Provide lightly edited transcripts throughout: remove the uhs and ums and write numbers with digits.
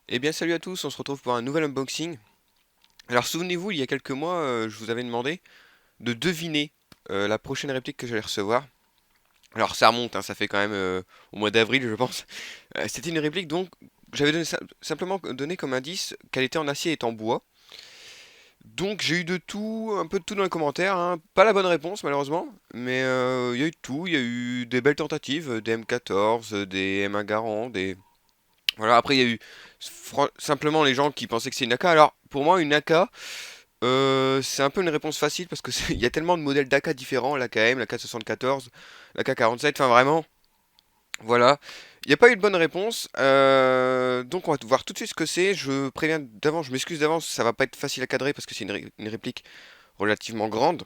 Eh bien salut à tous, on se retrouve pour un nouvel unboxing. Alors souvenez-vous, il y a quelques mois, je vous avais demandé de deviner la prochaine réplique que j'allais recevoir. Alors ça remonte, hein, ça fait quand même au mois d'avril je pense. C'était une réplique donc, j'avais simplement donné comme indice qu'elle était en acier et en bois. Donc j'ai eu de tout, un peu de tout dans les commentaires, hein. Pas la bonne réponse malheureusement, mais il y a eu de tout, il y a eu des belles tentatives, des M14, des M1 Garand, des... Voilà, après il y a eu simplement les gens qui pensaient que c'est une AK. Alors pour moi une AK, c'est un peu une réponse facile parce que il y a tellement de modèles d'AK différents, l'AKM, l'AK74, l'AK47, enfin vraiment, voilà. Il n'y a pas eu de bonne réponse, donc on va voir tout de suite ce que c'est. Je préviens d'avance, je m'excuse d'avance, ça va pas être facile à cadrer parce que c'est une réplique relativement grande.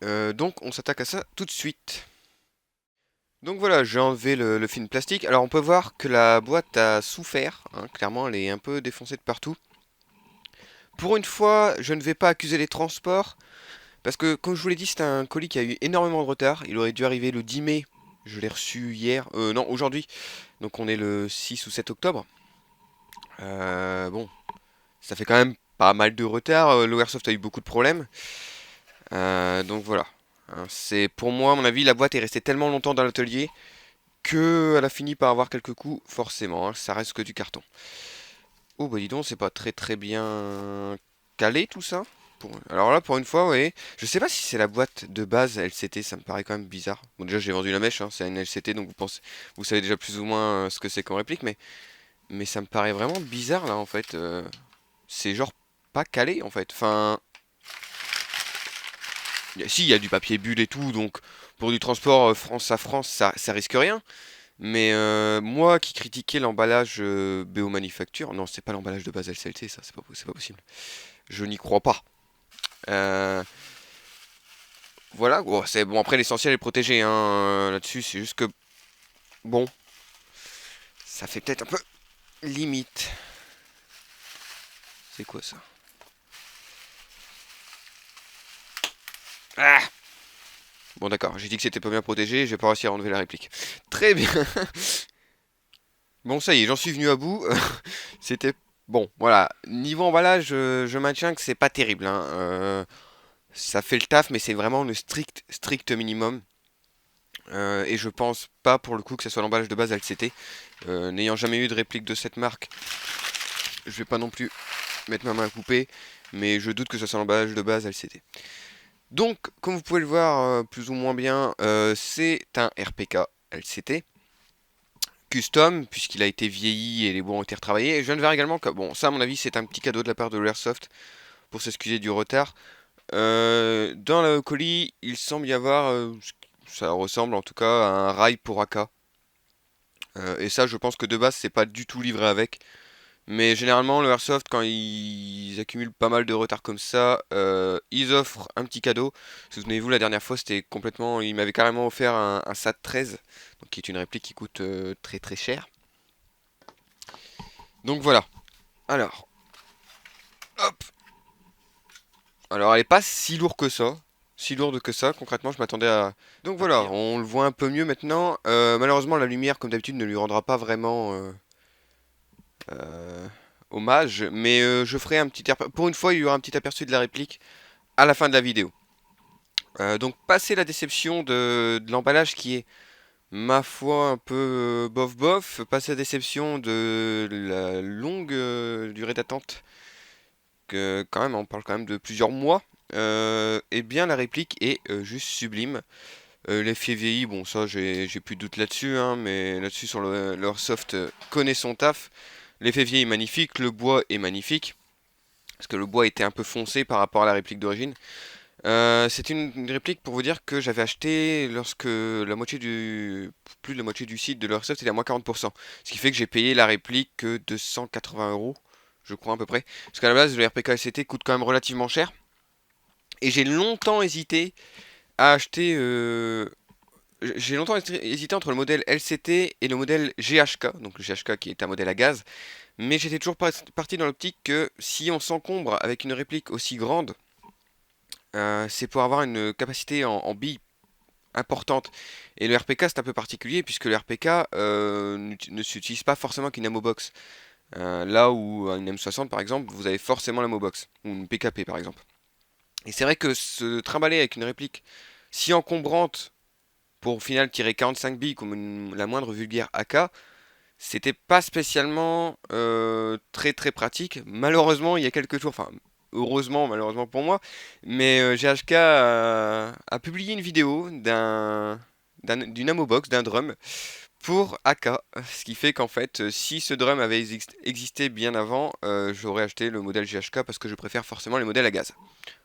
Donc on s'attaque à ça tout de suite. Donc voilà, j'ai enlevé le film plastique. Alors on peut voir que la boîte a souffert, hein, clairement elle est un peu défoncée de partout. Pour une fois, je ne vais pas accuser les transports. Parce que, comme je vous l'ai dit, c'est un colis qui a eu énormément de retard. Il aurait dû arriver le 10 mai. Je l'ai reçu hier. Non, aujourd'hui. Donc on est le 6 ou 7 octobre. Bon, ça fait quand même pas mal de retard. L'Oversoft a eu beaucoup de problèmes. Donc voilà. Hein, c'est pour moi, à mon avis, la boîte est restée tellement longtemps dans l'atelier que elle a fini par avoir quelques coups, forcément. Hein, ça reste que du carton. Oh bah dis donc, c'est pas très bien calé tout ça. Alors là, pour une fois, ouais. Je sais pas si c'est la boîte de base LCT, ça me paraît quand même bizarre. Bon, déjà, j'ai vendu la mèche, hein, c'est une LCT, donc vous savez déjà plus ou moins ce que c'est comme réplique, mais ça me paraît vraiment bizarre là en fait. C'est genre pas calé en fait. Enfin, si, il y a du papier bulle et tout, donc pour du transport France à France, ça risque rien. Mais moi qui critiquais l'emballage BO Manufacture, non, c'est pas l'emballage de base LCT, ça, c'est pas possible. Je n'y crois pas. Euh, voilà, bon, c'est bon. Après, l'essentiel est protégé, hein, là-dessus. C'est juste que bon, ça fait peut-être un peu limite. C'est quoi ça? Ah, bon, d'accord. J'ai dit que c'était pas bien protégé. J'ai pas réussi à enlever la réplique. Très bien. Bon, ça y est, j'en suis venu à bout. C'était bon. Voilà. Niveau emballage, je maintiens que c'est pas terrible, hein. Ça fait le taf, mais c'est vraiment le strict minimum. Et je pense pas pour le coup que ce soit l'emballage de base LCT. N'ayant jamais eu de réplique de cette marque, je vais pas non plus mettre ma main à couper, mais je doute que ce soit l'emballage de base LCT. Donc, comme vous pouvez le voir plus ou moins bien, c'est un RPK LCT custom, puisqu'il a été vieilli et les bois ont été retravaillés. Et je viens de voir également que, bon, ça à mon avis, c'est un petit cadeau de la part de l'Airsoft pour s'excuser du retard. Dans le colis, il semble y avoir, ça ressemble en tout cas à un rail pour AK. Et ça, je pense que de base, c'est pas du tout livré avec. Mais généralement, le Airsoft, quand ils accumulent pas mal de retard comme ça, ils offrent un petit cadeau. Souvenez-vous, la dernière fois, c'était complètement. Ils m'avaient carrément offert un SAT 13, donc qui est une réplique qui coûte très cher. Donc voilà. Alors, hop. Alors, elle est pas si lourde que ça. Si lourde que ça, concrètement, je m'attendais à. Donc voilà, Pire. on le voit un peu mieux maintenant. Malheureusement, la lumière, comme d'habitude, ne lui rendra pas vraiment euh, hommage, mais je ferai un petit pour une fois, il y aura un petit aperçu de la réplique à la fin de la vidéo. Donc passer la déception de l'emballage qui est ma foi un peu bof bof, passer la déception de la longue durée d'attente, que quand même on parle quand même de plusieurs mois, et bien la réplique est juste sublime. L'effet vieilli, bon ça j'ai plus de doute là-dessus, hein, mais là-dessus sur leur soft connaît son taf. L'effet vieilli est magnifique, le bois est magnifique, parce que le bois était un peu foncé par rapport à la réplique d'origine. C'est une réplique pour vous dire que j'avais acheté lorsque la moitié plus de la moitié du site de l'Airsoft était à moins 40%. Ce qui fait que j'ai payé la réplique que 280 €, je crois à peu près. Parce qu'à la base, le RPK LCT coûte quand même relativement cher. Et j'ai longtemps hésité à acheter. J'ai longtemps hésité entre le modèle LCT et le modèle GHK, donc le GHK qui est un modèle à gaz. Mais j'étais toujours parti dans l'optique que si on s'encombre avec une réplique aussi grande, c'est pour avoir une capacité en billes importante. Et le RPK c'est un peu particulier puisque le RPK ne s'utilise pas forcément qu'une ammo box. Là où une M60 par exemple, vous avez forcément la Mobox, ou une PKP par exemple. Et c'est vrai que se trimballer avec une réplique si encombrante pour au final tirer 45 billes comme la moindre vulgaire AK, c'était pas spécialement très très pratique. Malheureusement, il y a quelques jours, enfin heureusement, malheureusement pour moi, mais GHK a publié une vidéo d'une Amobox, d'un drum pour AK, ce qui fait qu'en fait, si ce drum avait existé bien avant, j'aurais acheté le modèle GHK parce que je préfère forcément les modèles à gaz.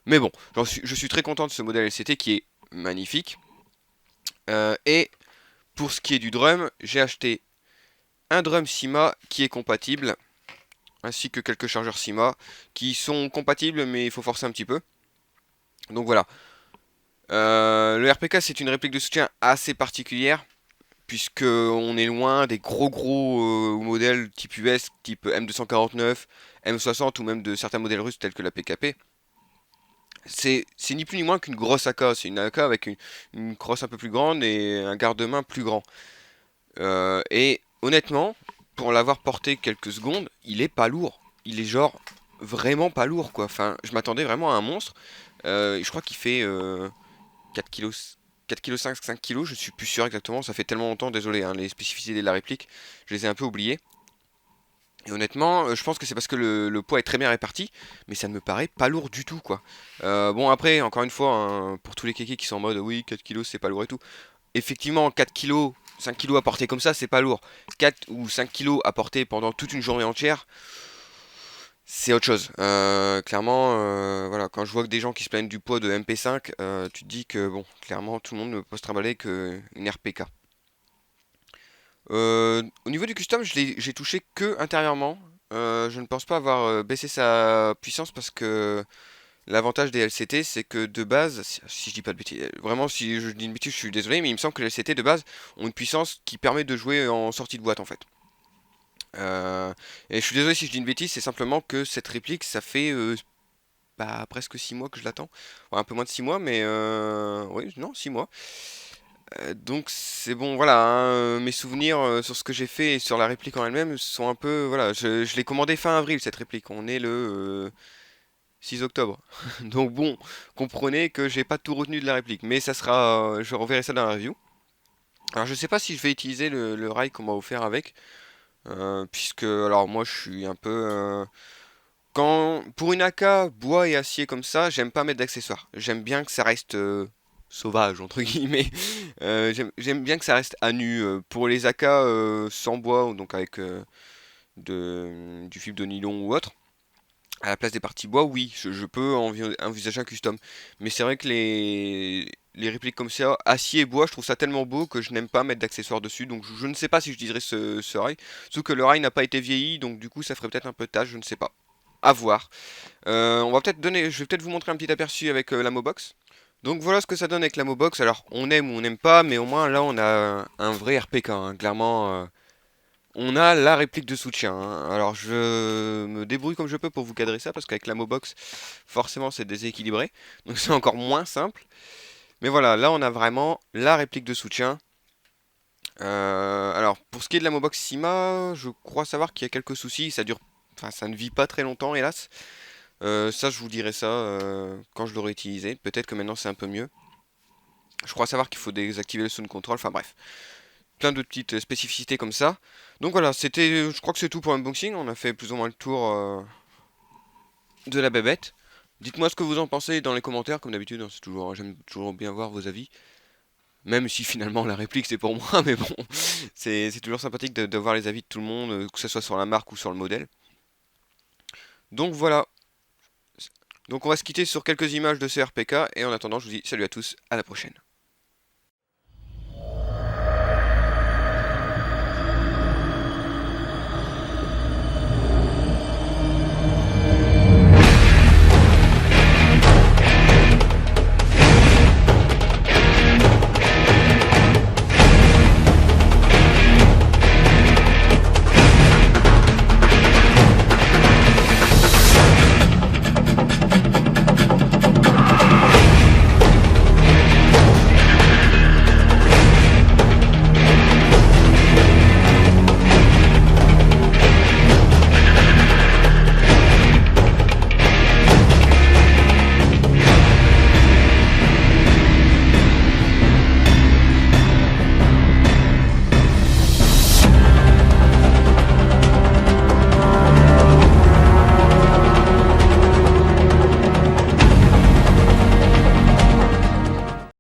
Mais bon, je suis très content de ce modèle LCT qui est magnifique. Et pour ce qui est du drum, j'ai acheté un drum Sima qui est compatible, ainsi que quelques chargeurs Sima qui sont compatibles mais il faut forcer un petit peu. Donc voilà. Le RPK c'est une réplique de soutien assez particulière puisque on est loin des gros modèles type US, type M249, M60 ou même de certains modèles russes tels que la PKP. C'est ni plus ni moins qu'une grosse AK, c'est une AK avec une crosse un peu plus grande et un garde-main plus grand. Et honnêtement, pour l'avoir porté quelques secondes, il est pas lourd. Il est genre vraiment pas lourd quoi. Enfin, je m'attendais vraiment à un monstre. Je crois qu'il fait 4 kg, 4 kg 5 kg, je suis plus sûr exactement, ça fait tellement longtemps, désolé, hein, les spécificités de la réplique, je les ai un peu oubliées. Et honnêtement, je pense que c'est parce que le poids est très bien réparti, mais ça ne me paraît pas lourd du tout quoi. Bon après, encore une fois, hein, pour tous les kékés qui sont en mode oui 4 kilos c'est pas lourd et tout, effectivement 4 kilos, 5 kilos à porter comme ça c'est pas lourd. 4 ou 5 kilos à porter pendant toute une journée entière, c'est autre chose. Clairement, voilà, quand je vois que des gens qui se plaignent du poids de MP5, tu te dis que bon, clairement tout le monde ne peut se trimballer qu'une RPK. Au niveau du custom, j'ai touché que intérieurement. Je ne pense pas avoir baissé sa puissance parce que l'avantage des LCT, c'est que de base, si je dis pas de bêtises, vraiment si je dis une bêtise, je suis désolé, mais il me semble que les LCT de base ont une puissance qui permet de jouer en sortie de boîte en fait. Et je suis désolé si je dis une bêtise, c'est simplement que cette réplique, ça fait presque 6 mois que je l'attends. Ouais, un peu moins de 6 mois, mais oui, non, 6 mois. Donc c'est bon, voilà, hein, mes souvenirs sur ce que j'ai fait et sur la réplique en elle-même sont un peu, voilà, je l'ai commandé fin avril cette réplique, on est le 6 octobre. Donc bon, comprenez que j'ai pas tout retenu de la réplique, mais ça sera, je reverrai ça dans la review. Alors je sais pas si je vais utiliser le rail qu'on m'a offert avec, puisque alors moi je suis un peu, quand pour une AK bois et acier comme ça, j'aime pas mettre d'accessoires. J'aime bien que ça reste sauvage entre guillemets. J'aime bien que ça reste à nu. Pour les AK sans bois, ou donc avec du fibre de nylon ou autre, à la place des parties bois, oui, je peux envisager un custom. Mais c'est vrai que les répliques comme ça, acier et bois, je trouve ça tellement beau que je n'aime pas mettre d'accessoires dessus. Donc je ne sais pas si je dirais ce rail. Sauf que le rail n'a pas été vieilli, donc du coup ça ferait peut-être un peu de tâche, je ne sais pas. À voir. On va peut-être donner, je vais peut-être vous montrer un petit aperçu avec la Mobox. Donc voilà ce que ça donne avec la Mobox. Alors on aime ou on n'aime pas, mais au moins là on a un vrai RPK, hein. Clairement, on a la réplique de soutien, hein. Alors je me débrouille comme je peux pour vous cadrer ça, parce qu'avec la Mobox, forcément c'est déséquilibré. Donc c'est encore moins simple. Mais voilà, là on a vraiment la réplique de soutien. Alors pour ce qui est de la Mobox Sima, je crois savoir qu'il y a quelques soucis. Ça dure, enfin ça ne vit pas très longtemps hélas. Ça, je vous dirai ça quand je l'aurai utilisé. Peut-être que maintenant c'est un peu mieux. Je crois savoir qu'il faut désactiver le sound control. Enfin bref, plein de petites spécificités comme ça. Donc voilà, c'était, je crois que c'est tout pour l'unboxing. On a fait plus ou moins le tour de la bébête. Dites-moi ce que vous en pensez dans les commentaires, comme d'habitude. Hein, c'est toujours, j'aime toujours bien voir vos avis. Même si finalement la réplique c'est pour moi, mais bon, c'est toujours sympathique de voir les avis de tout le monde, que ce soit sur la marque ou sur le modèle. Donc voilà. Donc on va se quitter sur quelques images de ce RPK et en attendant je vous dis salut à tous, à la prochaine.